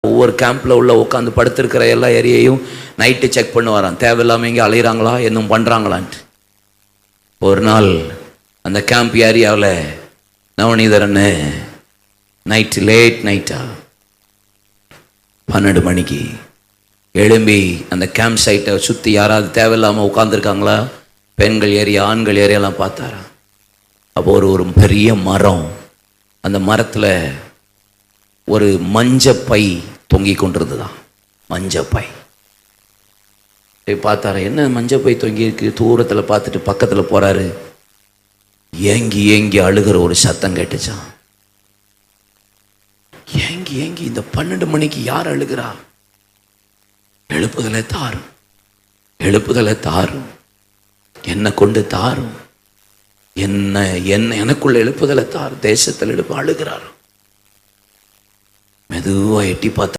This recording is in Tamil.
ஒவ்வொரு கேம்பில் உள்ள உட்காந்து படுத்திருக்கிற எல்லா ஏரியாவையும் நைட்டு செக் பண்ணுவாராம், தேவையில்லாமல் இங்கே அலையிறாங்களா இன்னும் பண்ணுறாங்களான்ட்டு. ஒரு நாள் அந்த கேம்ப் ஏரியாவில் நவநீதரன்னு லேட் நைட்டா 12 மணிக்கு எழும்பி அந்த கேம்ப் சைட்டை சுற்றி யாராவது தேவையில்லாமல் உட்காந்துருக்காங்களா, பெண்கள் ஏரியா ஆண்கள் ஏரியாலாம் பார்த்தாரா. அப்போ ஒரு பெரிய மரம், அந்த மரத்தில் ஒரு மஞ்சப்பை தொங்கி கொண்டிருந்துதான். மஞ்சப்பை பார்த்தாரா, என்ன மஞ்சப்பை தொங்கி இருக்கு. தூரத்தில் பார்த்துட்டு பக்கத்தில் போறாரு. ஏங்கி ஏங்கி அழுகிற ஒரு சத்தம் கேட்டுச்சான். ஏங்கி ஏங்கி இந்த 12 மணிக்கு யார் அழுகிறா? எழுப்புதலை தாரும், எழுப்புதலை தாரும், என்னை கொண்டு தாரும், என்ன எனக்குள்ள எழுப்புதலை தாரும், தேசத்தில் எழுப்பு. அழுகிறார். மெதுவா எட்டி பார்த்தா